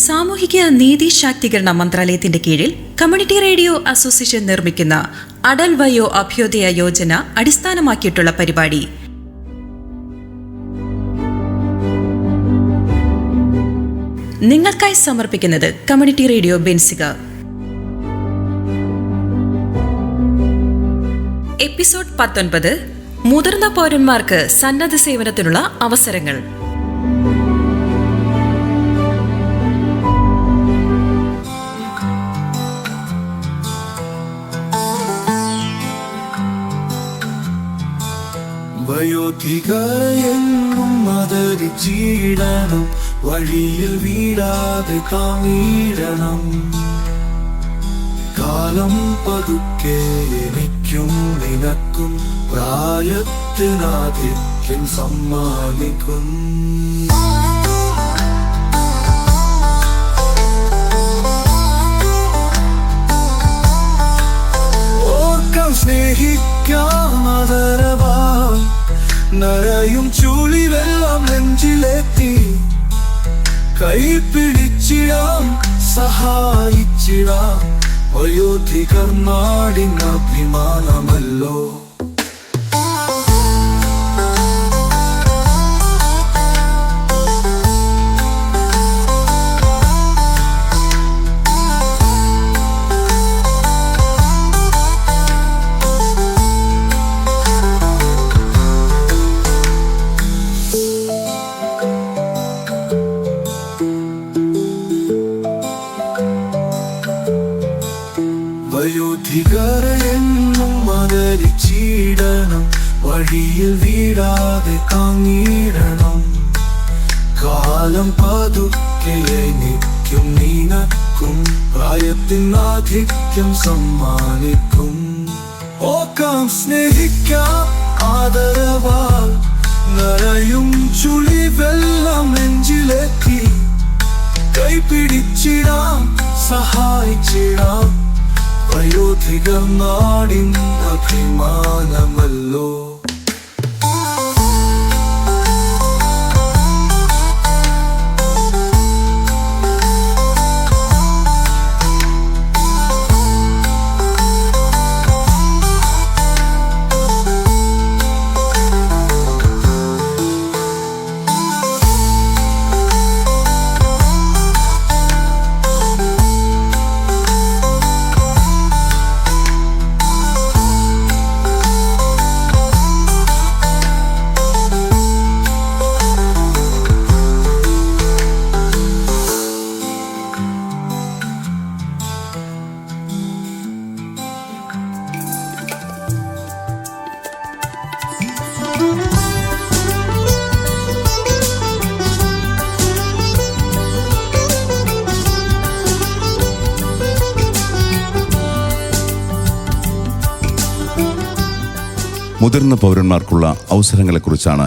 സാമൂഹിക നീതി ശാക്തീകരണ മന്ത്രാലയത്തിന്റെ കീഴിൽ കമ്മ്യൂണിറ്റി റേഡിയോ അസോസിയേഷൻ നിർമ്മിക്കുന്ന അടൽ വയോ അഭ്യോദയ യോജന അടിസ്ഥാനമാക്കിയിട്ടുള്ള പരിപാടി നിങ്ങൾക്കായി സമർപ്പിക്കുന്നത് കമ്മ്യൂണിറ്റി റേഡിയോ ബെൻസിക. എപ്പിസോഡ് 19. മുതിർന്ന പൗരന്മാർക്ക് സന്നദ്ധ സേവനത്തിനുള്ള അവസരങ്ങൾ. വയോധികരെന്നും ആദരിച്ചിടണം, വഴിയിൽ വീഴാതെ കാണിടണം. കാലം പതുക്കെ എനിക്കും നിനക്കും പ്രായത്തിനാധിക്യം സമ്മാനിക്കും. ഓർക്കാം സ്നേഹിക്കാം ആദരവാൽ നരയും ചുളിവെല്ലാം നെഞ്ചിലെത്തി. കൈപിടിച്ചിടാം സഹായിച്ചിടാം, വയോധികർ നാടിൻ അഭിമാനമല്ലോ. വയോധികരെന്നും ആദരിച്ചിടണം, വഴിയിൽ വീഴാതെ കാണിടണം. കാലം പതുക്കെ എനിക്കും നിനക്കും പ്രായത്തിനാധിക്യം സമ്മാനിക്കും. ഓർക്കാം സ്നേഹിക്കാം ആദരവാൽ നരയും ചുളിവെല്ലാം നെഞ്ചിലെത്തി. കൈപിടിച്ചിടാം സഹായിച്ചിടാം, വയോധികർ നാടിൻ അഭിമാനമല്ലോ. മുതിർന്ന പൗരന്മാർക്കുള്ള അവസരങ്ങളെക്കുറിച്ചാണ്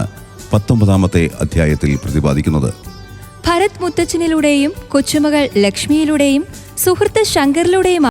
19ാമത്തെ അധ്യായത്തിൽ പ്രതിപാദിക്കുന്നത്. ഭരത് മുത്തച്ഛനിലൂടെയും കൊച്ചുമകൾ ലക്ഷ്മിയിലൂടെയും സുഹൃത്ത് ശങ്കറിലൂടെയും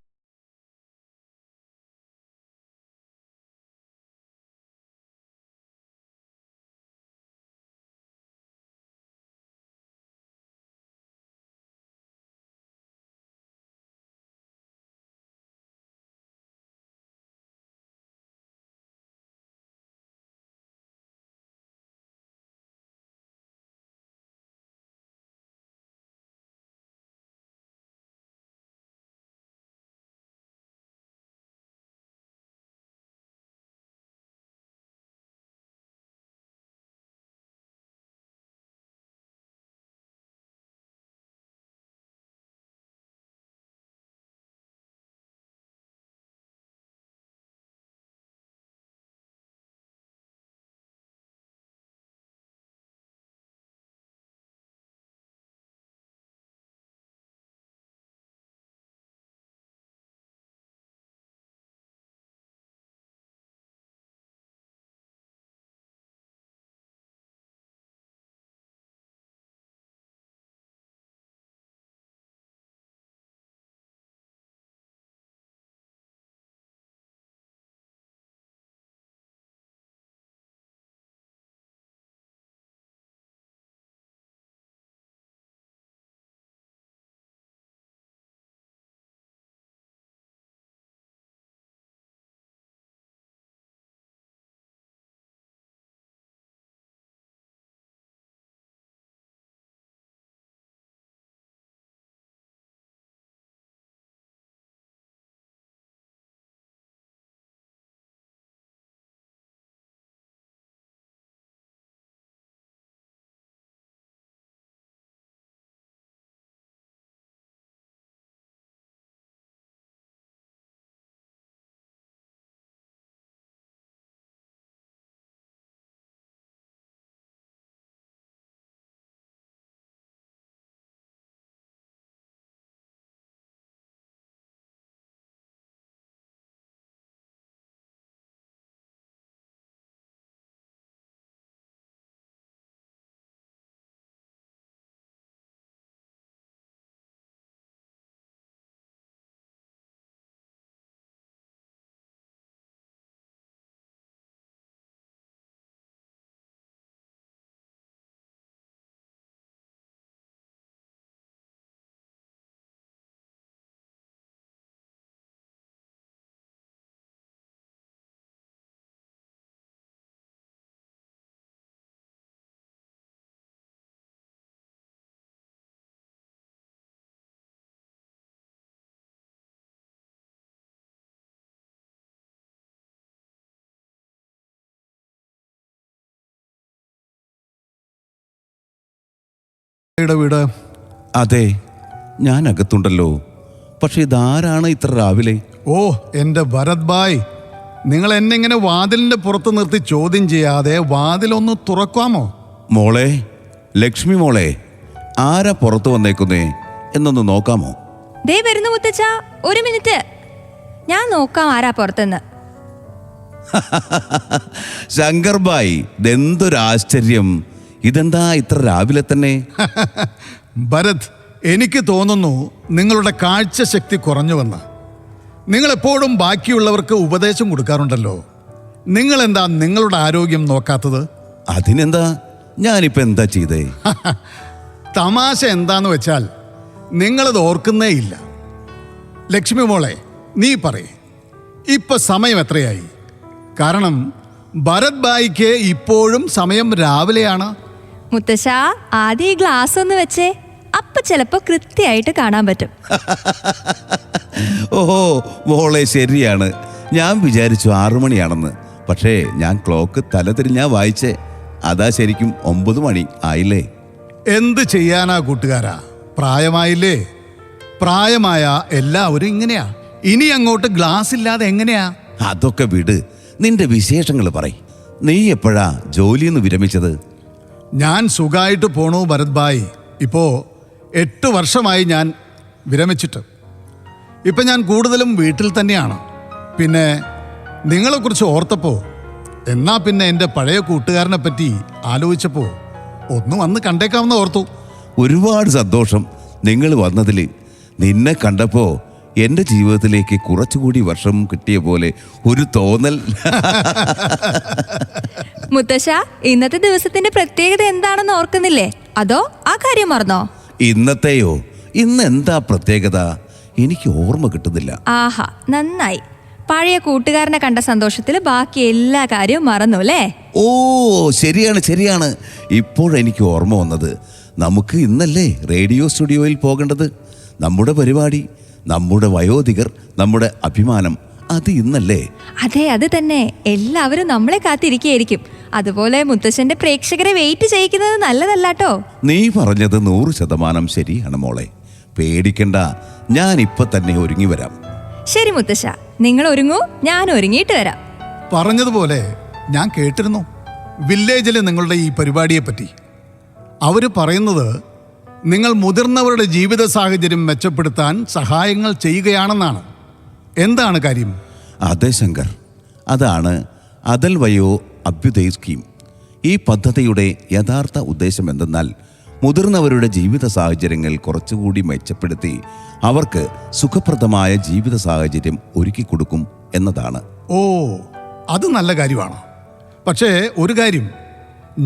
വീട്? അതെ, ഞാൻ അകത്തുണ്ടല്ലോ. പക്ഷെ ഇതാരാണ് ഇത്ര രാവിലെ? ഓ, എൻ്റെ ഭരത് ഭായ്, നിങ്ങൾ എന്നെ ഇങ്ങനെ വാതിലിൻ്റെ പുറത്ത് നിർത്തി ചോദ്യം ചെയ്യാതെ വാതിലൊന്ന് തുറക്കാമോ? മോളെ, ലക്ഷ്മി മോളെ, ആരാ പുറത്തു വന്നേക്കുന്നേ എന്നൊന്ന് നോക്കാമോ? ദേ വരുന്നു മുത്തച്ഛ, ഒരു മിനിറ്റ്, ഞാൻ നോക്കാം ആരാ പുറത്തുനിന്ന്. ശങ്കർ ഭായ്, ഇതെന്തൊരാശ്ചര്യം! ഇതെന്താ ഇത്ര രാവിലെ തന്നെ? ഭരത്, എനിക്ക് തോന്നുന്നു നിങ്ങളുടെ കാഴ്ചശക്തി കുറഞ്ഞുവെന്ന്. നിങ്ങളെപ്പോഴും ബാക്കിയുള്ളവർക്ക് ഉപദേശം കൊടുക്കാറുണ്ടല്ലോ. നിങ്ങളെന്താ നിങ്ങളുടെ ആരോഗ്യം നോക്കാത്തത്? അതിനെന്താ, ഞാനിപ്പോ എന്താ ചെയ്തേ? തമാശ എന്താന്ന് വെച്ചാൽ നിങ്ങളത് ഓർക്കുന്നേ ഇല്ല. ലക്ഷ്മി മോളെ, നീ പറയേ, ഇപ്പൊ സമയം എത്രയായി? കാരണം ഭരത് ഭായിക്ക് ഇപ്പോഴും സമയം രാവിലെയാണ്. മുത്തശ്ശ, ആദ്യം ഈ ഗ്ലാസ് ഒന്ന് വെച്ചേ, അപ്പൊ ചിലപ്പോ കൃത്യമായിട്ട് കാണാൻ പറ്റും. ഓഹോ മോളെ, ശരിയാണ്. ഞാൻ വിചാരിച്ചു 6 മണിയാണെന്ന്. പക്ഷേ ഞാൻ ക്ലോക്ക് തലതിരിഞ്ഞാ വായിച്ചേ. അതാ ശരിക്കും 9 മണി ആയില്ലേ? എന്ത് ചെയ്യാനാ കൂട്ടുകാരാ, പ്രായമായില്ലേ? പ്രായമായ എല്ലാവരും ഇങ്ങനെയാ. ഇനി അങ്ങോട്ട് ഗ്ലാസ് ഇല്ലാതെ എങ്ങനെയാ? അതൊക്കെ വിട്, നിന്റെ വിശേഷങ്ങൾ പറയ്. നീ എപ്പോഴാ ജോലിന്ന് വിരമിച്ചത്? ഞാൻ സുഖമായിട്ട് പോണു ഭരത് ഭായ്. ഇപ്പോ 8 വർഷമായി ഞാൻ വിരമിച്ചിട്ട്. ഇപ്പം ഞാൻ കൂടുതലും വീട്ടിൽ തന്നെയാണ്. പിന്നെ നിങ്ങളെക്കുറിച്ച് ഓർത്തപ്പോൾ, എന്നാ പിന്നെ എൻ്റെ പഴയ കൂട്ടുകാരനെ പറ്റി ആലോചിച്ചപ്പോൾ ഒന്ന് വന്ന് കണ്ടേക്കാമെന്ന് ഓർത്തു. ഒരുപാട് സന്തോഷം നിങ്ങൾ വന്നതിൽ. നിന്നെ കണ്ടപ്പോ എൻ്റെ ജീവിതത്തിലേക്ക് കുറച്ചുകൂടി വർഷം കിട്ടിയ പോലെ ഒരു തോന്നൽ. മുത്തശ്ശ, ഇന്നത്തെ ദിവസത്തിന്റെ പ്രത്യേകത എന്താണെന്ന് ഓർക്കുന്നില്ലേ? അതോ ആ കാര്യം മറന്നോ? ഇന്നത്തെയോ? ഇന്ന് എന്താ പ്രത്യേകത? എനിക്ക് ഓർമ്മ കിട്ടുന്നില്ല. ആഹാ, നന്നായി. പഴയ കൂട്ടുകാരനെ കണ്ട സന്തോഷത്തിൽ ബാക്കി എല്ലാ കാര്യവും മറന്നു അല്ലേ? ഓ, ശരിയാണ് ശരിയാണ്. ഇപ്പോഴെനിക്ക് ഓർമ്മ വന്നത്. നമുക്ക് ഇന്നല്ലേ റേഡിയോ സ്റ്റുഡിയോയിൽ പോകേണ്ടത്? നമ്മുടെ പരിപാടി, നമ്മുടെ വയോധികർ, നമ്മുടെ അഭിമാനം, അത് ഇന്നല്ലേ? അതെ, അത് തന്നെ. എല്ലാവരും നമ്മളെ കാത്തിരിക്കുകയായിരിക്കും. അതുപോലെ മുത്തശ്ശന്റെ പ്രേക്ഷകരെ വെയിറ്റ് ചെയ്യിക്കുന്നത് നല്ലതല്ലാട്ടോ. നീ പറഞ്ഞത് 100% ശരിയാണ് മോളെ. പേടിക്കണ്ട, ഞാൻ ഇപ്പൊ തന്നെ ഒരുങ്ങി വരാം. ശരി മുത്തശ്ശ, നിങ്ങൾ ഒരുങ്ങൂ, ഞാൻ ഒരുങ്ങിയിട്ട് വരാം. പറഞ്ഞതുപോലെ ഞാൻ കേട്ടിരുന്നു വില്ലേജിൽ നിങ്ങളുടെ ഈ പരിപാടിയെ പറ്റി. അവർ പറയുന്നത് നിങ്ങൾ മുതിർന്നവരുടെ ജീവിത സാഹചര്യം മെച്ചപ്പെടുത്താൻ സഹായങ്ങൾ ചെയ്യുകയാണെന്നാണ്. എന്താണ് കാര്യം? അതെ ശങ്കർ, അതാണ് അടൽ വയോ അഭ്യുദയ സ്കീം. ഈ പദ്ധതിയുടെ യഥാർത്ഥ ഉദ്ദേശം എന്തെന്നാൽ മുതിർന്നവരുടെ ജീവിത സാഹചര്യങ്ങൾ കുറച്ചുകൂടി മെച്ചപ്പെടുത്തി അവർക്ക് സുഖപ്രദമായ ജീവിത സാഹചര്യം ഒരുക്കി കൊടുക്കും എന്നതാണ്. ഓ, അത് നല്ല കാര്യമാണ്. പക്ഷേ ഒരു കാര്യം,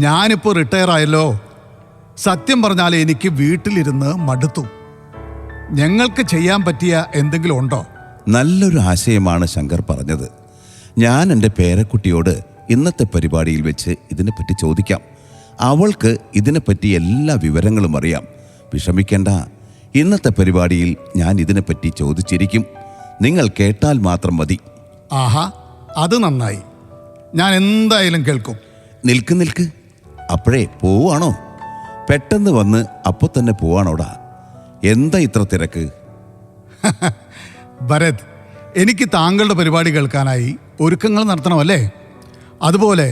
ഞാനിപ്പോൾ റിട്ടയർ ആയല്ലോ. സത്യം പറഞ്ഞാൽ എനിക്ക് വീട്ടിലിരുന്ന് മടുത്തു. ഞങ്ങൾക്ക് ചെയ്യാൻ പറ്റിയ എന്തെങ്കിലും ഉണ്ടോ? നല്ലൊരു ആശയമാണ് ശങ്കർ പറഞ്ഞത്. ഞാൻ എൻ്റെ പേരക്കുട്ടിയോട് ഇന്നത്തെ പരിപാടിയിൽ വെച്ച് ഇതിനെപ്പറ്റി ചോദിക്കാം. അവൾക്ക് ഇതിനെപ്പറ്റി എല്ലാ വിവരങ്ങളും അറിയാം. വിഷമിക്കേണ്ട, ഇന്നത്തെ പരിപാടിയിൽ ഞാൻ ഇതിനെപ്പറ്റി ചോദിച്ചിരിക്കും. നിങ്ങൾ കേട്ടാൽ മാത്രം മതി. ആഹാ, അത് നന്നായി. ഞാൻ എന്തായാലും കേൾക്കും. നിൽക്ക്, അപ്പോഴേ പോവാണോ? പെട്ടെന്ന് വന്ന് അപ്പോൾ തന്നെ പോവാണോടാ? എന്താ ഇത്ര തിരക്ക്? ഭരത്, എനിക്ക് താങ്കളുടെ പരിപാടി കേൾക്കാനായി ഒരുക്കങ്ങൾ നടത്തണമല്ലേ? അതുപോലെ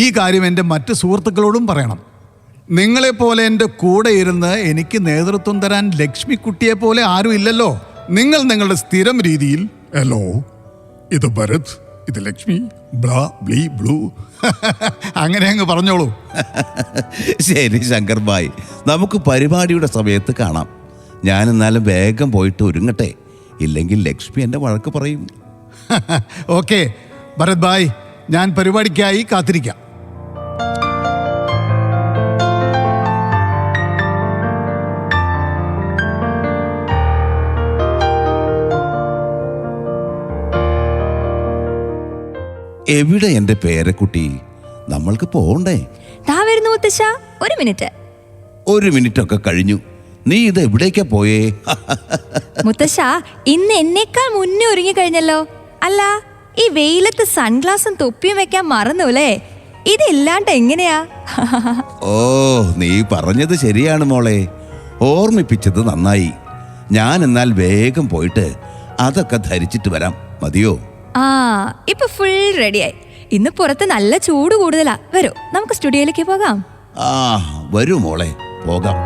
ഈ കാര്യം എൻ്റെ മറ്റ് സുഹൃത്തുക്കളോടും പറയണം. നിങ്ങളെപ്പോലെ എൻ്റെ കൂടെ ഇരുന്ന് എനിക്ക് നേതൃത്വം തരാൻ ലക്ഷ്മിക്കുട്ടിയെ പോലെ ആരും ഇല്ലല്ലോ. നിങ്ങൾ നിങ്ങളുടെ സ്ഥിരം രീതിയിൽ, ഹലോ, ഇത് ഭരത്, ഇത് ലക്ഷ്മി, ബ്ലാ ബ്ലീ ബ്ലൂ, അങ്ങനെ അങ്ങ് പറഞ്ഞോളൂ. ശരി ശങ്കർ ഭായ്, നമുക്ക് പരിപാടിയുടെ സമയത്ത് കാണാം. ഞാൻ എന്നാലും വേഗം പോയിട്ട് ഒരുങ്ങട്ടെ, ഇല്ലെങ്കിൽ ലക്ഷ്മി എൻ്റെ വഴക്ക് പറയും. ഓക്കെ ഭരത് ഭായ്, ഞാൻ പരിപാടിക്കായി കാത്തിരിക്കാം. എവിടെ എൻ്റെ പേരക്കുട്ടി? നമ്മൾക്ക് പോകണ്ടേ? ദാ വരുന്നു മുത്തശ്ശ, ഒരു മിനിറ്റ്. 1 മിനിറ്റൊക്കെ കഴിഞ്ഞു. നീ ഇത് എവിടേക്കാ പോയേ? മുത്തശ്ശ, ഇന്ന് എന്നേക്കാൾ മുന്നേ ഒരുങ്ങി കഴിഞ്ഞല്ലോ. അല്ല, ഈ വെയിലത്ത് സൺഗ്ലാസും തൊപ്പിയും വെക്കാൻ മറന്നു അല്ലേ? ഇതില്ലാണ്ട് എങ്ങനെയാ? ഓ, നീ പറഞ്ഞത് ശരിയാണ് മോളെ, ഓർമ്മിപ്പിച്ചത് നന്നായി. ഞാൻ എന്നാൽ വേഗം പോയിട്ട് അതൊക്കെ ധരിച്ചിട്ട് വരാം, മതിയോ? ആ, ഇപ്പൊ ഫുൾ റെഡിയായി. ഇന്ന് പുറത്ത് നല്ല ചൂട് കൂടുതലാ. വരൂ, നമുക്ക് സ്റ്റുഡിയോയിലേക്ക് പോകാം. ആ, വരൂ മോളെ, പോകാം.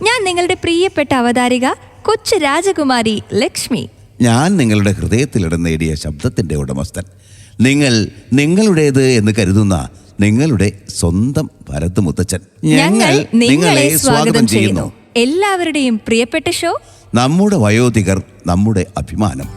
ഞാൻ നിങ്ങളുടെ പ്രിയപ്പെട്ട അവതാരിക കൊച്ചു രാജകുമാരി ലക്ഷ്മി. ഞാൻ നിങ്ങളുടെ ഹൃദയത്തിലിടം നേടിയ ശബ്ദത്തിന്റെ ഉടമസ്ഥൻ, നിങ്ങൾ നിങ്ങളുടേത് എന്ന് കരുതുന്ന നിങ്ങളുടെ സ്വന്തം ഭരത് മുത്തച്ഛൻ. ഞങ്ങൾ നിങ്ങളെ സ്വാഗതം ചെയ്യുന്നു. എല്ലാവരുടെയും പ്രിയപ്പെട്ട ഷോ നമ്മുടെ വയോധികർ, നമ്മുടെ അഭിമാനം.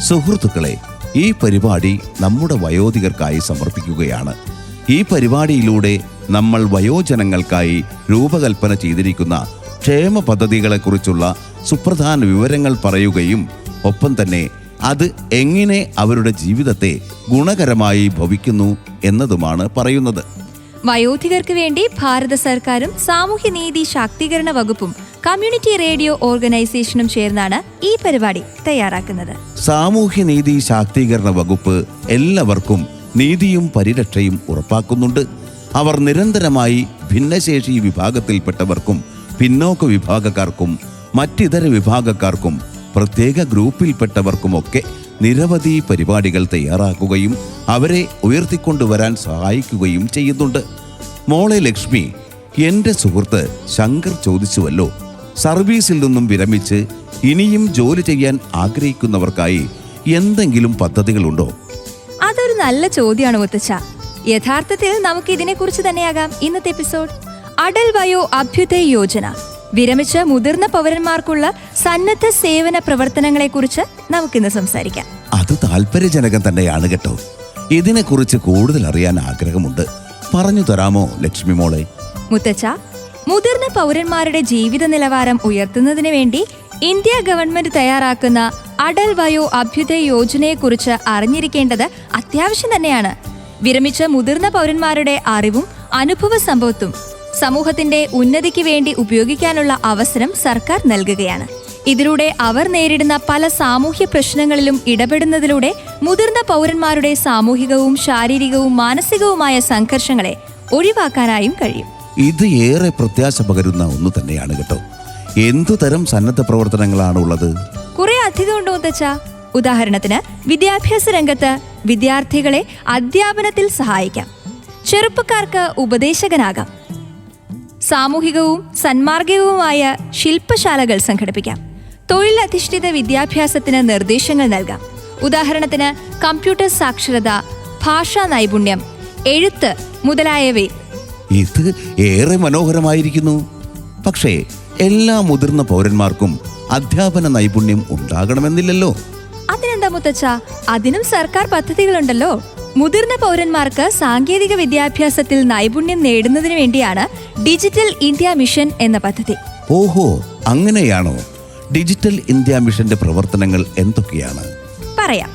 സുഹൃത്തുക്കളെ, ഈ പരിപാടി നമ്മുടെ വയോധികർക്കായി സമർപ്പിക്കുകയാണ്. ഈ പരിപാടിയിലൂടെ നമ്മൾ വയോജനങ്ങൾക്കായി രൂപകൽപ്പന ചെയ്തിരിക്കുന്ന ക്ഷേമ പദ്ധതികളെക്കുറിച്ചുള്ള സുപ്രധാന വിവരങ്ങൾ പറയുകയും ഒപ്പം തന്നെ അത് എങ്ങനെ അവരുടെ ജീവിതത്തെ ഗുണകരമായി ഭവിക്കുന്നു എന്നതുമാണ് പറയുന്നത്. വയോധികർക്ക് വേണ്ടി ഭാരത സർക്കാരും സാമൂഹ്യനീതി ശാക്തീകരണ വകുപ്പും കമ്മ്യൂണിറ്റി റേഡിയോ ഓർഗനൈസേഷനും ചേർന്നാണ് ഈ പരിപാടി തയ്യാറാക്കുന്നത്. സാമൂഹ്യനീതി ശാക്തീകരണ വകുപ്പ് എല്ലാവർക്കും നീതിയും പരിരക്ഷയും ഉറപ്പാക്കുന്നുണ്ട്. അവർ നിരന്തരമായി ഭിന്നശേഷി വിഭാഗത്തിൽപ്പെട്ടവർക്കും പിന്നോക്ക വിഭാഗക്കാർക്കും മറ്റിതര വിഭാഗക്കാർക്കും പ്രത്യേക ഗ്രൂപ്പിൽപ്പെട്ടവർക്കുമൊക്കെ നിരവധി പരിപാടികൾ തയ്യാറാക്കുകയും അവരെ ഉയർത്തിക്കൊണ്ടുവരാൻ സഹായിക്കുകയും ചെയ്യുന്നുണ്ട്. മോളെ ലക്ഷ്മി, എൻ്റെ സുഹൃത്ത് ശങ്കർ ചോദിച്ചുവല്ലോ, സർവീസിൽ നിന്നും വിരമിച്ച് ഇനിയും ജോലി ചെയ്യാൻ ആഗ്രഹിക്കുന്നവർക്കായി എന്തെങ്കിലും പദ്ധതികളുണ്ടോ? അതൊരു നല്ല ചോദ്യമാണ് മുത്തച്ഛ. യഥാർത്ഥത്തിൽ നമുക്ക് ഇതിനെക്കുറിച്ച് തന്നെയാകാം ഇന്നത്തെ എപ്പിസോഡ്. അടൽ വയോ അഭ്യുദയ യോജന, വിരമിച്ച മുതിർന്ന പൗരന്മാർക്കുള്ള സന്നദ്ധ സേവന പ്രവർത്തനങ്ങളെക്കുറിച്ച് നമുക്കിന്ന് സംസാരിക്കാം. അത് താല്പര്യജനകം തന്നെയാണ് കേട്ടോ. ഇതിനെക്കുറിച്ച് കൂടുതൽ അറിയാൻ ആഗ്രഹമുണ്ട്. പറഞ്ഞു തരാമോ ലക്ഷ്മി മോളെ? മുത്തച്ഛ, മുതിർന്ന പൗരന്മാരുടെ ജീവിത നിലവാരം ഉയർത്തുന്നതിന് വേണ്ടി ഇന്ത്യ ഗവൺമെന്റ് തയ്യാറാക്കുന്ന അടൽ വയോ അഭ്യുദയ യോജനയെക്കുറിച്ച് അറിഞ്ഞിരിക്കേണ്ടത് അത്യാവശ്യം തന്നെയാണ്. വിരമിച്ച മുതിർന്ന പൗരന്മാരുടെ അറിവും അനുഭവ സമ്പത്തും സമൂഹത്തിന്റെ ഉന്നതിക്ക് വേണ്ടി ഉപയോഗിക്കാനുള്ള അവസരം സർക്കാർ നൽകുകയാണ്. ഇതിലൂടെ അവർ നേരിടുന്ന പല സാമൂഹ്യ പ്രശ്നങ്ങളിലും ഇടപെടുന്നതിലൂടെ മുതിർന്ന പൗരന്മാരുടെ സാമൂഹികവും ശാരീരികവും മാനസികവുമായ സംഘർഷങ്ങളെ ഒഴിവാക്കാനായും കഴിയും. ഇത് ഏറെ പ്രത്യാശ പകരുന്ന ഒന്ന് തന്നെയാണ് കേട്ടോ. എന്തു തരം സന്നദ്ധ പ്രവർത്തനങ്ങളാണ് ഉള്ളത്? കുറെ അധികം ഉണ്ട് മുത്തച്ഛ. ഉദാഹരണത്തിന്, വിദ്യാഭ്യാസ രംഗത്ത് വിദ്യാർത്ഥികളെ അധ്യാപനത്തിൽ സഹായിക്കാം. ചെറുപ്പക്കാർക്ക് ഉപദേശകനാകാം. സാമൂഹികവും സന്മാർഗികവുമായ ശില്പശാലകൾ സംഘടിപ്പിക്കാം. തൊഴിലധിഷ്ഠിത വിദ്യാഭ്യാസത്തിന് നിർദ്ദേശങ്ങൾ നൽകാം. ഉദാഹരണത്തിന്, കമ്പ്യൂട്ടർ സാക്ഷരത, ഭാഷാ നൈപുണ്യം, എഴുത്ത് മുതലായവ. ഇത് ഏറെ മനോഹരമായിരിക്കുന്നു. പക്ഷേ എല്ലാ മുതിർന്ന പൗരന്മാർക്കും അധ്യാപന നൈപുണ്യം ഉണ്ടാകണമെന്നില്ലല്ലോ. അതിനെന്താ മുത്തച്ഛ, അതിനും സർക്കാർ പദ്ധതികളുണ്ടല്ലോ. മുതിർന്ന പൗരന്മാർക്ക് സാങ്കേതിക വിദ്യാഭ്യാസത്തിൽ നൈപുണ്യം നേടുന്നതിന് വേണ്ടിയാണ് ഡിജിറ്റൽ ഇന്ത്യ മിഷൻ എന്ന പദ്ധതി. ഓഹോ, അങ്ങനെയാണോ? ഡിജിറ്റൽ ഇന്ത്യ മിഷന്റെ പ്രവർത്തനങ്ങൾ എന്തൊക്കെയാണ്? പറയാം.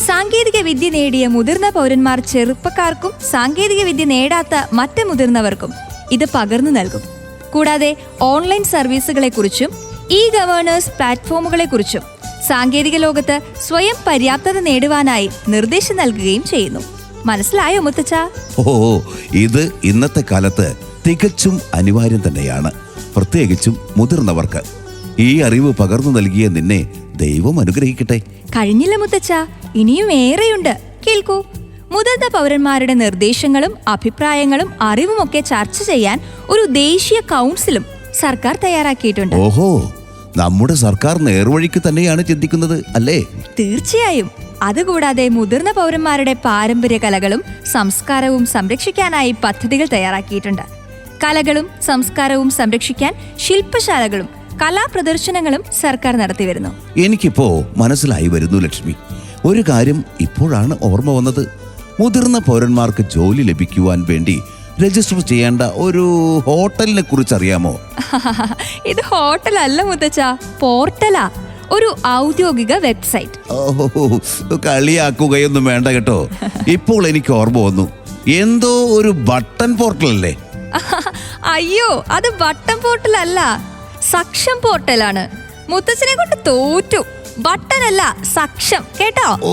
സാങ്കേതിക വിദ്യ നേടിയ മുതിർന്ന പൗരന്മാർ ചെറുപ്പക്കാർക്കും സാങ്കേതിക വിദ്യ നേടാത്ത മറ്റ് മുതിർന്നവർക്കും ഇത് പകർന്നു നൽകും. കൂടാതെ ഓൺലൈൻ സർവീസുകളെക്കുറിച്ചും ഇ ഗവേണേഴ്സ് പ്ലാറ്റ്ഫോമുകളെക്കുറിച്ചും സാങ്കേതിക ലോകത്ത് സ്വയം പര്യാപ്തത നേടുവാനായി നിർദ്ദേശം നൽകുകയും ചെയ്യുന്നു. മനസ്സിലായോ മുത്തച്ഛ? ഓ, ഇത് ഇന്നത്തെ കാലത്ത് തികച്ചും അനിവാര്യം തന്നെയാണ്, പ്രത്യേകിച്ചും മുതിർന്നവർക്ക്. ഈ അറിവ് പകർന്നു നൽകിയ നിന്നെ ദൈവം അനുഗ്രഹിക്കട്ടെ. കഴിഞ്ഞില്ല മുത്തച്ഛ, ഇനിയും ഏറെയുണ്ട്. കേൾക്കൂ. മുതിർന്ന പൗരന്മാരുടെ നിർദ്ദേശങ്ങളും അഭിപ്രായങ്ങളും അറിവുമൊക്കെ ചർച്ച ചെയ്യാൻ ഒരു ദേശീയ കൗൺസിലും സർക്കാർ തയ്യാറാക്കിയിട്ടുണ്ട്. ഓഹോ, നമ്മുടെ സർക്കാർ നേർവഴിക്ക് തന്നെയാണ് ചിന്തിക്കുന്നത് അല്ലേ? തീർച്ചയായും. അതുകൂടാതെ മുതിർന്ന പൗരന്മാരുടെ പാരമ്പര്യ കലകളും സംസ്കാരവും സംരക്ഷിക്കാനായി പദ്ധതികൾ തയ്യാറാക്കിയിട്ടുണ്ട്. കലകളും സംസ്കാരവും സംരക്ഷിക്കാൻ ശില്പശാലകളും കലാപ്രദർശനങ്ങളും സർക്കാർ നടത്തിവരുന്നു. എനിക്കിപ്പോ മനസ്സിലായി വരുന്നു ലക്ഷ്മി. ഒരു കാര്യം ഇപ്പോഴാണ് ഓർമ്മ വന്നത്. മുതിർന്ന പൗരന്മാർക്ക് ജോലി ലഭിക്കുവാൻ വേണ്ടി രജിസ്റ്റർ ചെയ്യേണ്ട ഒരു ഹോട്ടലിനെ കുറിച്ച് അറിയാമോ? ഇത് ഹോട്ടലല്ല മുത്തച്ഛ, പോർട്ടലാ. ഒരു ഔദ്യോഗിക വെബ്സൈറ്റ്. ഓ, കളിയാക്കുകയൊന്നും വേണ്ട കേട്ടോ. ഇപ്പോൾ എനിക്ക് ഓർമ്മ വന്നു, എന്തോ ഒരു ബട്ടൺ പോർട്ടൽ അല്ലേ? അയ്യോ, അത് ബട്ടൺ പോർട്ടൽ അല്ല, സക്ഷം പോർട്ടലാണ്. മുത്തച്ഛനെ കൊണ്ട് തോറ്റു. ബട്ടൺ അല്ല, സക്ഷം, കേട്ടോ? ഓ,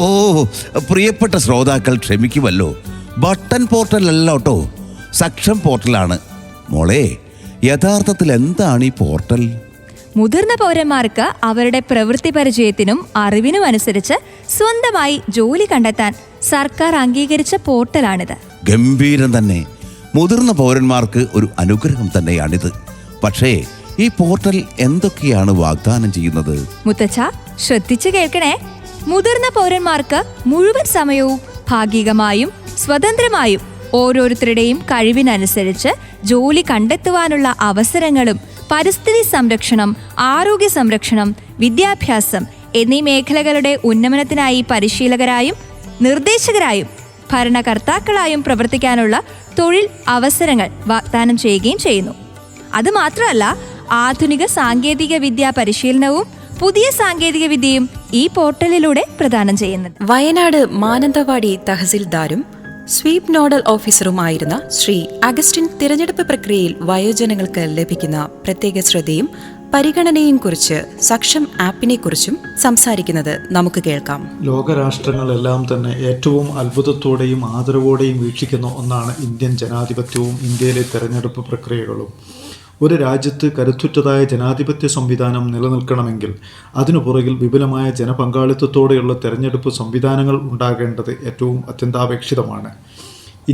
പ്രിയപ്പെട്ട ശ്രോതാക്കൾ ക്ഷമിക്കുമല്ലോ, ബട്ടൺ പോർട്ടൽ അല്ല കേട്ടോ, സക്ഷം പോർട്ടലാണ്. മോളെ, യഥാർത്ഥത്തിൽ എന്താണ് ഈ പോർട്ടൽ? മുതിർന്ന പൗരന്മാർക്ക് അവരുടെ പ്രവൃത്തി പരിചയത്തിനും അറിവിനും അനുസരിച്ച് സ്വന്തമായി ജോലി കണ്ടെത്താൻ സർക്കാർ അംഗീകരിച്ച പോർട്ടലാണിത്. ഗംഭീരം തന്നെ. മുതിർന്ന പൗരന്മാർക്ക് ഒരു അനുഗ്രഹം തന്നെയാണിത്. പക്ഷേ ഈ പോർട്ടൽ എന്തൊക്കെയാണ് വാഗ്ദാനം ചെയ്യുന്നത്? മുത്തച്ഛ, ശ്രദ്ധിച്ചു കേൾക്കണേ. മുതിർന്ന പൗരന്മാർക്ക് മുഴുവൻ സമയവും ഭാഗികമായും സ്വതന്ത്രമായും ഓരോരുത്തരുടെയും കഴിവിനനുസരിച്ച് ജോലി കണ്ടെത്തുവാനുള്ള അവസരങ്ങളും പരിസ്ഥിതി സംരക്ഷണം, ആരോഗ്യ സംരക്ഷണം, വിദ്യാഭ്യാസം എന്നീ മേഖലകളുടെ ഉന്നമനത്തിനായി പരിശീലകരായും നിർദ്ദേശകരായും ഭരണകർത്താക്കളായും പ്രവർത്തിക്കാനുള്ള തൊഴിൽ അവസരങ്ങൾ വാഗ്ദാനം ചെയ്യുകയും ചെയ്യുന്നു. അതുമാത്രമല്ല, ആധുനിക സാങ്കേതിക വിദ്യാ പരിശീലനവും പുതിയ സാങ്കേതിക വിദ്യയും ഈ പോർട്ടലിലൂടെ പ്രദാനം ചെയ്യുന്നുണ്ട്. വയനാട് മാനന്തവാടി തഹസിൽദാരും സ്വീപ് നോഡൽ ഓഫീസറുമായിരുന്ന ശ്രീ അഗസ്റ്റിൻ തിരഞ്ഞെടുപ്പ് പ്രക്രിയയിൽ വയോജനങ്ങൾക്ക് ലഭിക്കുന്ന പ്രത്യേക ശ്രദ്ധയും പരിഗണനയും കുറിച്ച് സക്ഷം ആപ്പിനെ കുറിച്ചും സംസാരിക്കുന്നത് നമുക്ക് കേൾക്കാം. ലോകരാഷ്ട്രങ്ങളെല്ലാം തന്നെ ഏറ്റവും അത്ഭുതത്തോടെയും ആദരവോടെയും വീക്ഷിക്കുന്ന ഒന്നാണ് ഇന്ത്യൻ ജനാധിപത്യവും ഇന്ത്യയിലെ തെരഞ്ഞെടുപ്പ് പ്രക്രിയകളും. ഒരു രാജ്യത്ത് കരുത്തുറ്റതായ ജനാധിപത്യ സംവിധാനം നിലനിൽക്കണമെങ്കിൽ അതിനു പുറകിൽ വിപുലമായ ജനപങ്കാളിത്തത്തോടെയുള്ള തെരഞ്ഞെടുപ്പ് സംവിധാനങ്ങൾ ഉണ്ടാകേണ്ടത് ഏറ്റവും അത്യന്താപേക്ഷിതമാണ്.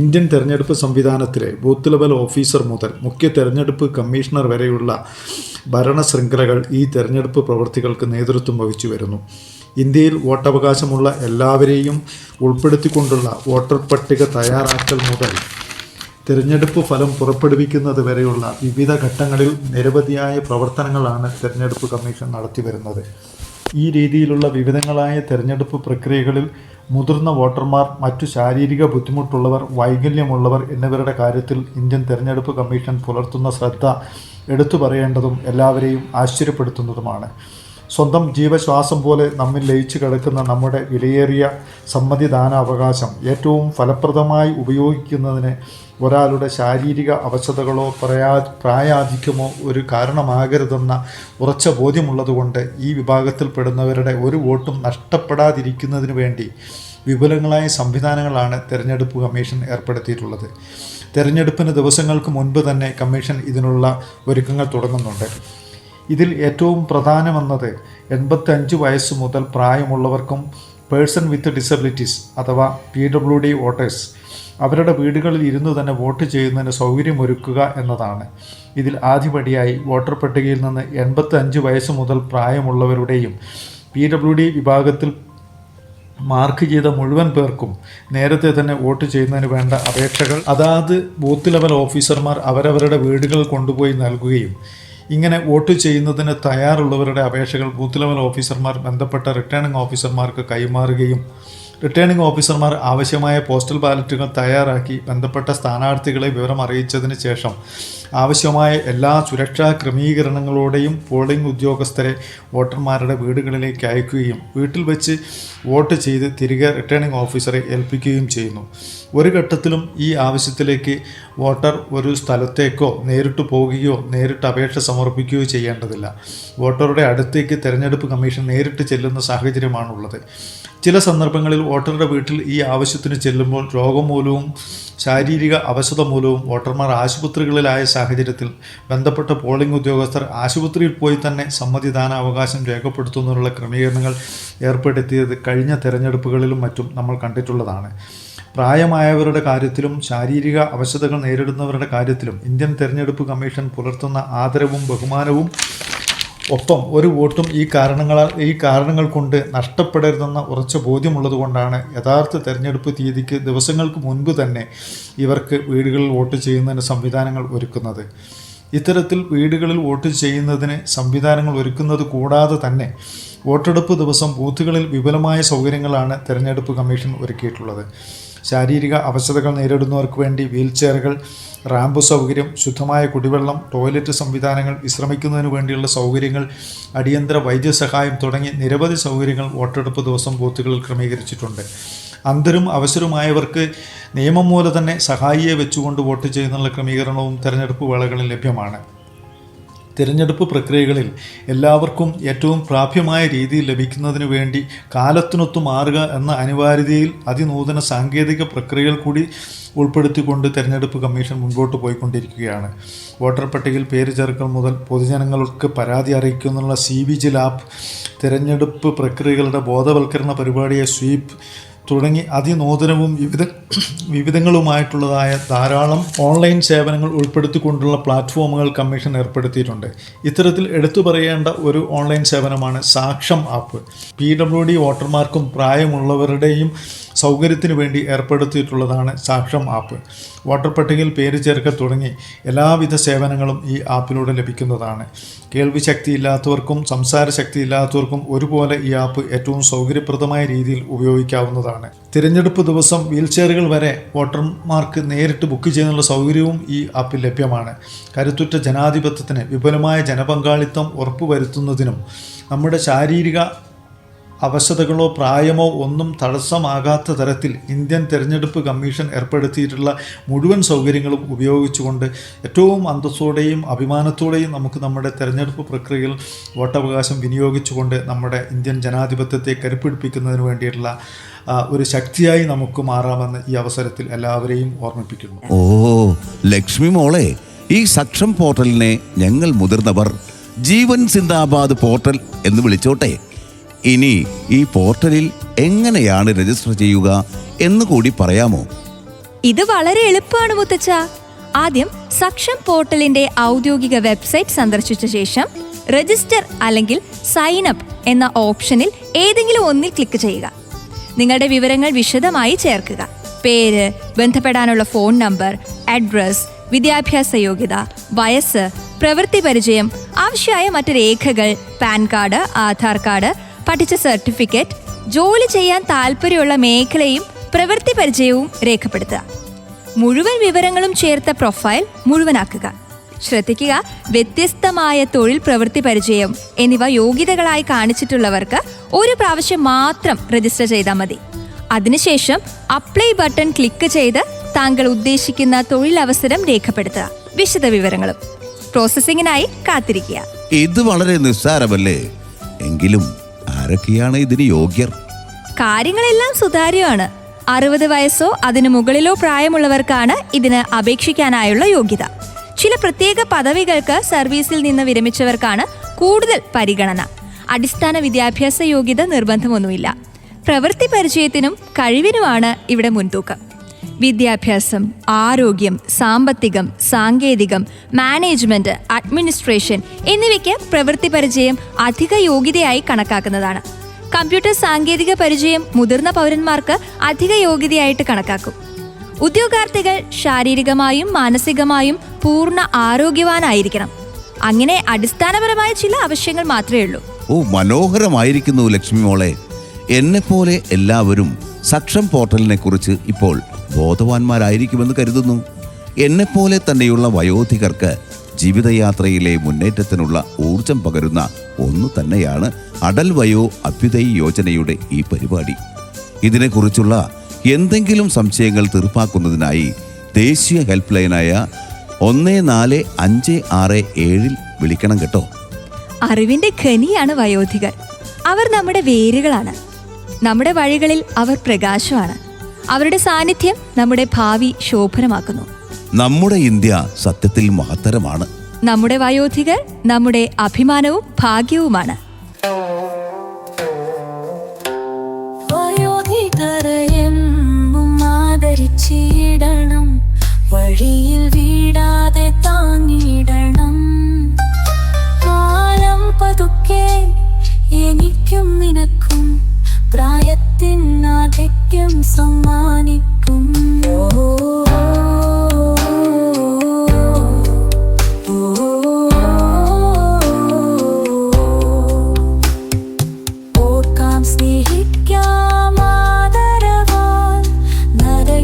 ഇന്ത്യൻ തെരഞ്ഞെടുപ്പ് സംവിധാനത്തിലെ ബൂത്ത് ലെവൽ ഓഫീസർ മുതൽ മുഖ്യ തെരഞ്ഞെടുപ്പ് കമ്മീഷണർ വരെയുള്ള ഭരണ ശൃംഖലകൾ ഈ തെരഞ്ഞെടുപ്പ് പ്രവൃത്തികൾക്ക് നേതൃത്വം വഹിച്ചു വരുന്നു. ഇന്ത്യയിൽ വോട്ടവകാശമുള്ള എല്ലാവരെയും ഉൾപ്പെടുത്തിക്കൊണ്ടുള്ള വോട്ടർ പട്ടിക തയ്യാറാക്കൽ മുതൽ തിരഞ്ഞെടുപ്പ് ഫലം പുറപ്പെടുവിക്കുന്നത് വരെയുള്ള വിവിധ ഘട്ടങ്ങളിൽ നിരവധിയായ പ്രവർത്തനങ്ങളാണ് തിരഞ്ഞെടുപ്പ് കമ്മീഷൻ നടത്തിവരുന്നത്. ഈ രീതിയിലുള്ള വിവിധങ്ങളായ തിരഞ്ഞെടുപ്പ് പ്രക്രിയകളിൽ മുതിർന്ന വോട്ടർമാർ, മറ്റു ശാരീരിക ബുദ്ധിമുട്ടുള്ളവർ, വൈകല്യമുള്ളവർ എന്നിവരുടെ കാര്യത്തിൽ ഇന്ത്യൻ തിരഞ്ഞെടുപ്പ് കമ്മീഷൻ പുലർത്തുന്ന ശ്രദ്ധ എടുത്തു പറയേണ്ടതും എല്ലാവരെയും ആശ്ചര്യപ്പെടുത്തുന്നതുമാണ്. സ്വന്തം ജീവശ്വാസം പോലെ നമ്മിൽ ലയിച്ചു കിടക്കുന്ന നമ്മുടെ വിലയേറിയ സമ്മതിദാനാവകാശം ഏറ്റവും ഫലപ്രദമായി ഉപയോഗിക്കുന്നതിന് ഒരാളുടെ ശാരീരിക അവശതകളോ പ്രായാധിക്യമോ ഒരു കാരണമാകരുതെന്ന ഉറച്ച ബോധ്യമുള്ളതുകൊണ്ട് ഈ വിഭാഗത്തിൽപ്പെടുന്നവരുടെ ഒരു വോട്ടും നഷ്ടപ്പെടാതിരിക്കുന്നതിന് വേണ്ടി വിപുലങ്ങളായ സംവിധാനങ്ങളാണ് തെരഞ്ഞെടുപ്പ് കമ്മീഷൻ ഏർപ്പെടുത്തിയിട്ടുള്ളത്. തെരഞ്ഞെടുപ്പിന് ദിവസങ്ങൾക്ക് മുൻപ് തന്നെ കമ്മീഷൻ ഇതിനുള്ള ഒരുക്കങ്ങൾ തുടങ്ങുന്നുണ്ട്. ഇതിൽ ഏറ്റവും പ്രധാനമെന്നത് 85 വയസ്സ് മുതൽ പ്രായമുള്ളവർക്കും പേഴ്സൺ വിത്ത് ഡിസബിലിറ്റീസ് അഥവാ PWD വോട്ടേഴ്സ് അവരുടെ വീടുകളിൽ ഇരുന്ന് തന്നെ വോട്ട് ചെയ്യുന്നതിന് സൗകര്യമൊരുക്കുക എന്നതാണ്. ഇതിൽ ആദ്യപടിയായി വോട്ടർ പട്ടികയിൽ നിന്ന് 85 വയസ്സ് മുതൽ പ്രായമുള്ളവരുടെയും PWD വിഭാഗത്തിൽ മാർക്ക് ചെയ്ത മുഴുവൻ പേർക്കും നേരത്തെ തന്നെ വോട്ട് ചെയ്യുന്നതിന് വേണ്ട അപേക്ഷകൾ അതാത് ബൂത്ത് ലെവൽ ഓഫീസർമാർ അവരവരുടെ വീടുകളിൽ കൊണ്ടുപോയി നൽകുകയും ഇങ്ങനെ വോട്ട് ചെയ്യുന്നതിന് തയ്യാറുള്ളവരുടെ അപേക്ഷകൾ ബൂത്ത് ലെവൽ ഓഫീസർമാർ ബന്ധപ്പെട്ട റിട്ടേണിംഗ് ഓഫീസർമാർക്ക് കൈമാറുകയും റിട്ടേണിംഗ് ഓഫീസർമാർ ആവശ്യമായ പോസ്റ്റൽ ബാലറ്റുകൾ തയ്യാറാക്കി ബന്ധപ്പെട്ട സ്ഥാനാർത്ഥികളെ വിവരം അറിയിച്ചതിന് ശേഷം ആവശ്യമായ എല്ലാ സുരക്ഷാ ക്രമീകരണങ്ങളോടെയും പോളിംഗ് ഉദ്യോഗസ്ഥരെ വോട്ടർമാരുടെ വീടുകളിലേക്ക് അയക്കുകയും വീട്ടിൽ വെച്ച് വോട്ട് ചെയ്ത് തിരികെ റിട്ടേണിംഗ് ഓഫീസറെ ഏൽപ്പിക്കുകയും ചെയ്യുന്നു. ഒരു ഘട്ടത്തിലും ഈ ആവശ്യത്തിലേക്ക് വോട്ടർ ഒരു സ്ഥലത്തേക്കോ നേരിട്ട് പോകുകയോ നേരിട്ട് അപേക്ഷ സമർപ്പിക്കുകയോ ചെയ്യേണ്ടതില്ല. വോട്ടറുടെ അടുത്തേക്ക് തെരഞ്ഞെടുപ്പ് കമ്മീഷൻ നേരിട്ട് ചെല്ലുന്ന സാഹചര്യമാണുള്ളത്. ചില സന്ദർഭങ്ങളിൽ വോട്ടറുടെ വീട്ടിൽ ഈ ആവശ്യത്തിന് ചെല്ലുമ്പോൾ രോഗം മൂലവും ശാരീരിക അവശത മൂലവും വോട്ടർമാർ ആശുപത്രികളിലായ സാഹചര്യത്തിൽ ബന്ധപ്പെട്ട പോളിംഗ് ഉദ്യോഗസ്ഥർ ആശുപത്രിയിൽ പോയി തന്നെ സമ്മതിദാനാവകാശം രേഖപ്പെടുത്തുന്നതിനുള്ള ക്രമീകരണങ്ങൾ ഏർപ്പെടുത്തിയത് കഴിഞ്ഞ തെരഞ്ഞെടുപ്പുകളിലും മറ്റും നമ്മൾ കണ്ടിട്ടുള്ളതാണ്. പ്രായമായവരുടെ കാര്യത്തിലും ശാരീരിക അവശതകൾ നേരിടുന്നവരുടെ കാര്യത്തിലും ഇന്ത്യൻ തെരഞ്ഞെടുപ്പ് കമ്മീഷൻ പുലർത്തുന്ന ആദരവും ബഹുമാനവും ഒപ്പം ഒരു വോട്ടും ഈ കാരണങ്ങൾ കൊണ്ട് നഷ്ടപ്പെടരുതെന്ന ഉറച്ച ബോധ്യമുള്ളതുകൊണ്ടാണ് യഥാർത്ഥ തെരഞ്ഞെടുപ്പ് തീയതിക്ക് ദിവസങ്ങൾക്ക് മുൻപ് തന്നെ ഇവർക്ക് വീടുകളിൽ വോട്ട് ചെയ്യുന്നതിന് സംവിധാനങ്ങൾ ഒരുക്കുന്നത്. ഇത്തരത്തിൽ വീടുകളിൽ വോട്ട് ചെയ്യുന്നതിന് സംവിധാനങ്ങൾ ഒരുക്കുന്നത് കൂടാതെ തന്നെ വോട്ടെടുപ്പ് ദിവസം ബൂത്തുകളിൽ വിപുലമായ സൗകര്യങ്ങളാണ് തെരഞ്ഞെടുപ്പ് കമ്മീഷൻ ഒരുക്കിയിട്ടുള്ളത്. ശാരീരിക അവശതകൾ നേരിടുന്നവർക്ക് വേണ്ടി വീൽചെയറുകൾ, റാമ്പ് സൗകര്യം, ശുദ്ധമായ കുടിവെള്ളം, ടോയ്ലറ്റ് സംവിധാനങ്ങൾ, വിശ്രമിക്കുന്നതിന് വേണ്ടിയുള്ള സൗകര്യങ്ങൾ, അടിയന്തര വൈദ്യസഹായം തുടങ്ങി നിരവധി സൗകര്യങ്ങൾ വോട്ടെടുപ്പ് ദിവസം ബൂത്തുകളിൽ ക്രമീകരിച്ചിട്ടുണ്ട്. അന്ധരും അവശരുമായവർക്ക് നിയമം മൂലം തന്നെ സഹായിയെ വെച്ചുകൊണ്ട് വോട്ട് ചെയ്യുന്നുള്ള ക്രമീകരണവും തെരഞ്ഞെടുപ്പ് വേളകളിൽ ലഭ്യമാണ്. തിരഞ്ഞെടുപ്പ് പ്രക്രിയകളിൽ എല്ലാവർക്കും ഏറ്റവും പ്രാപ്യമായ രീതിയിൽ ലഭിക്കുന്നതിന് വേണ്ടി കാലത്തിനൊത്തു മാറുക എന്ന അനിവാര്യതയിൽ അതിനൂതന സാങ്കേതിക പ്രക്രിയകൾ കൂടി ഉൾപ്പെടുത്തിക്കൊണ്ട് തെരഞ്ഞെടുപ്പ് കമ്മീഷൻ മുൻപോട്ട് പോയിക്കൊണ്ടിരിക്കുകയാണ്. വോട്ടർ പട്ടികയിൽ പേര് ചേർക്കൽ മുതൽ പൊതുജനങ്ങൾക്ക് പരാതി അറിയിക്കുന്നുള്ള CVGIL ആപ്പ്, തിരഞ്ഞെടുപ്പ് പ്രക്രിയകളുടെ ബോധവൽക്കരണ പരിപാടിയെ സ്വീപ്പ് തുടങ്ങി അതിനൂതനവും വിവിധങ്ങളുമായിട്ടുള്ളതായ ധാരാളം ഓൺലൈൻ സേവനങ്ങൾ ഉൾപ്പെടുത്തിക്കൊണ്ടുള്ള പ്ലാറ്റ്ഫോമുകൾ കമ്മീഷൻ ഏർപ്പെടുത്തിയിട്ടുണ്ട്. ഇത്തരത്തിൽ എടുത്തു പറയേണ്ട ഒരു ഓൺലൈൻ സേവനമാണ് സാക്ഷം ആപ്പ്. PWD വോട്ടർമാർക്കും പ്രായമുള്ളവരുടെയും സൗകര്യത്തിന് വേണ്ടി ഏർപ്പെടുത്തിയിട്ടുള്ളതാണ് സാക്ഷം ആപ്പ്. വോട്ടർ പട്ടികയിൽ പേര് ചേർക്കൽ തുടങ്ങി എല്ലാവിധ സേവനങ്ങളും ഈ ആപ്പിലൂടെ ലഭിക്കുന്നതാണ്. കേൾവി ശക്തിയില്ലാത്തവർക്കും സംസാര ശക്തിയില്ലാത്തവർക്കും ഒരുപോലെ ഈ ആപ്പ് ഏറ്റവും സൗകര്യപ്രദമായ രീതിയിൽ ഉപയോഗിക്കാവുന്നതാണ്. തിരഞ്ഞെടുപ്പ് ദിവസം വീൽചെയറുകൾ വരെ വോട്ടർമാർക്ക് നേരിട്ട് ബുക്ക് ചെയ്യുന്നുള്ള സൗകര്യവും ഈ ആപ്പിൽ ലഭ്യമാണ്. കരുത്തുറ്റ ജനാധിപത്യത്തിന് വിപുലമായ ജനപങ്കാളിത്തം ഉറപ്പുവരുത്തുന്നതിനും നമ്മുടെ ശാരീരിക അവശതകളോ പ്രായമോ ഒന്നും തടസ്സമാകാത്ത തരത്തിൽ ഇന്ത്യൻ തിരഞ്ഞെടുപ്പ് കമ്മീഷൻ ഏർപ്പെടുത്തിയിട്ടുള്ള മുഴുവൻ സൗകര്യങ്ങളും ഉപയോഗിച്ചുകൊണ്ട് ഏറ്റവും അന്തസ്സോടെയും അഭിമാനത്തോടെയും നമുക്ക് നമ്മുടെ തിരഞ്ഞെടുപ്പ് പ്രക്രിയയിൽ വോട്ടവകാശം വിനിയോഗിച്ചുകൊണ്ട് നമ്മുടെ ഇന്ത്യൻ ജനാധിപത്യത്തെ കരുപ്പിടിപ്പിക്കുന്നതിന് വേണ്ടിയിട്ടുള്ള ഒരു ശക്തിയായി നമുക്ക് മാറാമെന്ന് ഈ അവസരത്തിൽ എല്ലാവരെയും ഓർമ്മിപ്പിക്കുന്നു. ഓ ലക്ഷ്മി മോളെ, ഈ സക്ഷം പോർട്ടലിനെ ഞങ്ങൾ മുതിർന്നവർ ജീവൻ സിന്ദാബാദ് പോർട്ടൽ എന്ന് വിളിച്ചോട്ടെ. ഇനി ഈ പോർട്ടലിൽ എങ്ങനെയാണ് രജിസ്റ്റർ ചെയ്യുക എന്ന് കൂടി പറയാമോ? ഇത് വളരെ എളുപ്പമാണ് മുത്തച്ഛ. ആദ്യം സക്ഷം പോർട്ടലിന്റെ ഔദ്യോഗിക വെബ്സൈറ്റ് സന്ദർശിച്ച ശേഷം രജിസ്റ്റർ അല്ലെങ്കിൽ സൈൻ അപ്പ് എന്ന ഓപ്ഷനിൽ ഏതെങ്കിലും ഒന്നിൽ ക്ലിക്ക് ചെയ്യുക. നിങ്ങളുടെ വിവരങ്ങൾ വിശദമായി ചേർക്കുക. പേര്, ബന്ധപ്പെടാനുള്ള ഫോൺ നമ്പർ, അഡ്രസ്, വിദ്യാഭ്യാസ യോഗ്യത, വയസ്സ്, പ്രവൃത്തി പരിചയം, ആവശ്യമായ മറ്റ് രേഖകൾ, പാൻ കാർഡ്, ആധാർ കാർഡ്, പഠിച്ച സർട്ടിഫിക്കറ്റ്, ജോലി ചെയ്യാൻ താല്പര്യമുള്ള മേഖലയും പ്രവൃത്തി പരിചയവും രേഖപ്പെടുത്തുക. മുഴുവൻ വിവരങ്ങളും ചേർത്ത പ്രൊഫൈൽ മുഴുവനാക്കുക. ശ്രദ്ധിക്കുക, വ്യത്യസ്തമായ തൊഴിൽ, പ്രവൃത്തി പരിചയം എന്നിവ യോഗ്യതകളായി കാണിച്ചിട്ടുള്ളവർക്ക് ഒരു പ്രാവശ്യം മാത്രം രജിസ്റ്റർ ചെയ്താൽ മതി. അതിനുശേഷം അപ്ലൈ ബട്ടൺ ക്ലിക്ക് ചെയ്ത് താങ്കൾ ഉദ്ദേശിക്കുന്ന തൊഴിലവസരം രേഖപ്പെടുത്തുക. വിശദ വിവരങ്ങളും പ്രോസസ്സിങ്ങിനായി കാത്തിരിക്കുക. ഇത് വളരെ നിസ്സാരമല്ലേ? എങ്കിലും ആരൊക്കെയാണ് ഇതിന് യോഗ്യർ? കാര്യങ്ങളെല്ലാം സുതാര്യമാണ്. 60 വയസ്സോ അതിനു മുകളിലോ പ്രായമുള്ളവർക്കാണ് ഇതിന് അപേക്ഷിക്കാനായുള്ള യോഗ്യത. ചില പ്രത്യേക പദവികൾക്ക് സർവീസിൽ നിന്ന് വിരമിച്ചവർക്കാണ് കൂടുതൽ പരിഗണന. അടിസ്ഥാന വിദ്യാഭ്യാസ യോഗ്യത നിർബന്ധമൊന്നുമില്ല. പ്രവൃത്തി പരിചയത്തിനും കഴിവിനുമാണ് ഇവിടെ മുൻതൂക്കം. വിദ്യാഭ്യാസം, ആരോഗ്യം, സാമ്പത്തികം, സാങ്കേതികം, മാനേജ്മെന്റ്, അഡ്മിനിസ്ട്രേഷൻ എന്നിവയ്ക്ക് പ്രവൃത്തി പരിചയം അധിക യോഗ്യതയായി കണക്കാക്കുന്നതാണ്. കമ്പ്യൂട്ടർ സാങ്കേതിക പരിചയം മുതിർന്ന പൗരന്മാർക്ക് അധിക യോഗ്യതയായിട്ട് കണക്കാക്കും. ഉദ്യോഗാർത്ഥികൾ ശാരീരികമായും മാനസികമായും പൂർണ്ണ ആരോഗ്യവാനായിരിക്കണം. അങ്ങനെ അടിസ്ഥാനപരമായ ചില ആവശ്യങ്ങൾ മാത്രമേ ഉള്ളൂ. ഓ, മനോഹരമായിരിക്കുന്നു ലക്ഷ്മി മോളെ. എന്നെപ്പോലെ എല്ലാവരും സക്ഷം പോർട്ടലിനെ കുറിച്ച് ഇപ്പോൾ ബോധവാന്മാരായിരിക്കുമെന്ന് കരുതുന്നു. എന്നെപ്പോലെ തന്നെയുള്ള വയോധികർക്ക് ജീവിതയാത്രയിലെ മുന്നേറ്റത്തിനുള്ള ഊർജം പകരുന്ന ഒന്നു തന്നെയാണ് അടൽ വയോ അഭ്യുദയ് യോജനയുടെ ഈ പരിപാടി. ഇതിനെക്കുറിച്ചുള്ള എന്തെങ്കിലും സംശയങ്ങൾ തീർപ്പാക്കുന്നതിനായി ദേശീയ ഹെൽപ്പ് ലൈനായ 14567 വിളിക്കണം കേട്ടോ. അറിവിന്റെ ഖനിയാണ് വയോധികർ. അവർ നമ്മുടെ വേരുകളാണ്. നമ്മുടെ വഴികളിൽ അവർ പ്രകാശമാണ്. അവരുടെ സാന്നിധ്യം നമ്മുടെ ഭാവി ശോഭനമാക്കുന്നു. നമ്മുടെ ഇന്ത്യ സത്യത്തിൽ മഹത്തരമാണ്. നമ്മുടെ വയോധികർ നമ്മുടെ അഭിമാനവും ഭാഗ്യവുമാണ്. ആദരിച്ചിടണം, വഴിയിൽ വീടാതെ താങ്ങിടണം. കാലം പതുക്കെ എനിക്കും നിനക്കും പ്രായത്തിനാധിക്യം സമ്മാനിക്കും. ഓർക്കാം, സ്നേഹിക്കാം, ആദരവാൽ നരയും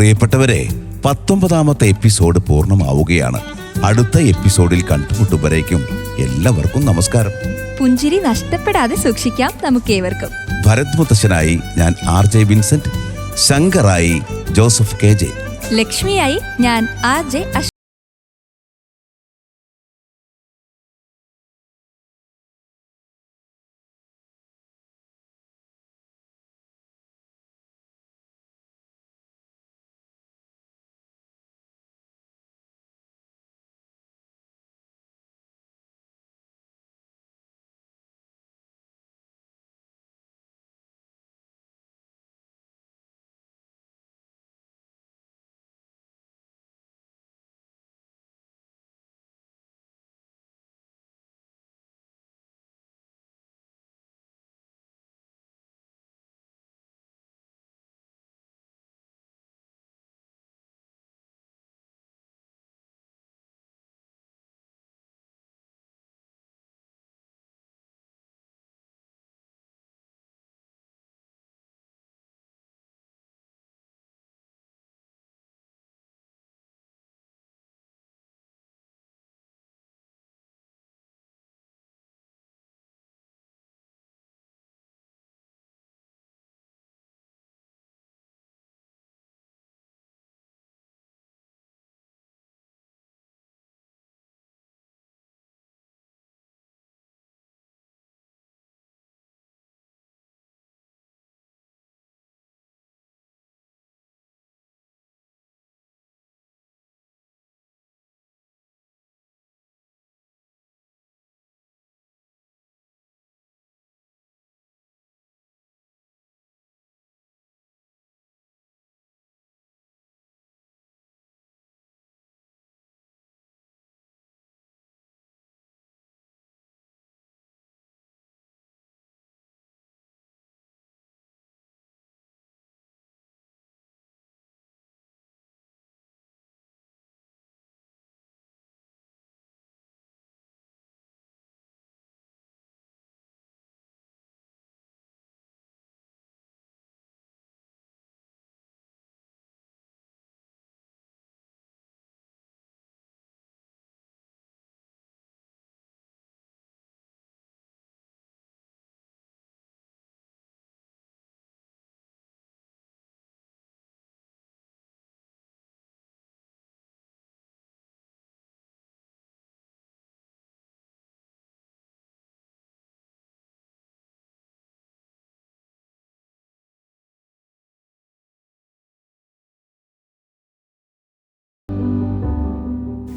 പ്രിയപ്പെട്ടവരെ, 19ാമത്തെ എപ്പിസോഡ് പൂർണ്ണമാവുകയാണ്. അടുത്ത എപ്പിസോഡിൽ കണ്ടുമുട്ടുമ്പോഴേക്കും എല്ലാവർക്കും നമസ്കാരം. പുഞ്ചിരി നഷ്ടപ്പെടാതെ സൂക്ഷിക്കാം നമുക്കേവർക്കും. ഭരത് മുത്തശ്ശനായി ഞാൻ RJ വിൻസെന്റ്, ശങ്കറായി ജോസഫ് KJ, ലക്ഷ്മിയായി ഞാൻ RJ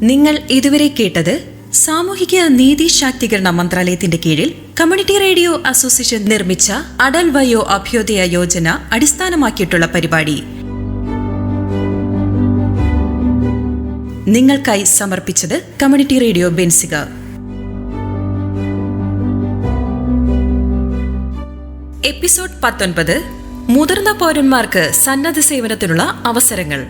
നിങ്ങൾ ഇതുവരെ കേട്ടത് സാമൂഹിക നീതി ശാക്തീകരണ മന്ത്രാലയത്തിന്റെ കീഴിൽ കമ്മ്യൂണിറ്റി റേഡിയോ അസോസിയേഷൻ നിർമ്മിച്ച അടൽ വയോ അഭ്യുദയ യോജന അടിസ്ഥാനമാക്കിയിട്ടുള്ള പരിപാടി. നിങ്ങൾക്കായി സമർപ്പിച്ചത് കമ്മ്യൂണിറ്റി റേഡിയോ ബെൻസിക. എപ്പിസോഡ് 19 മുതിർന്ന പൗരന്മാർക്ക് സന്നദ്ധ സേവനത്തിനുള്ള അവസരങ്ങൾ.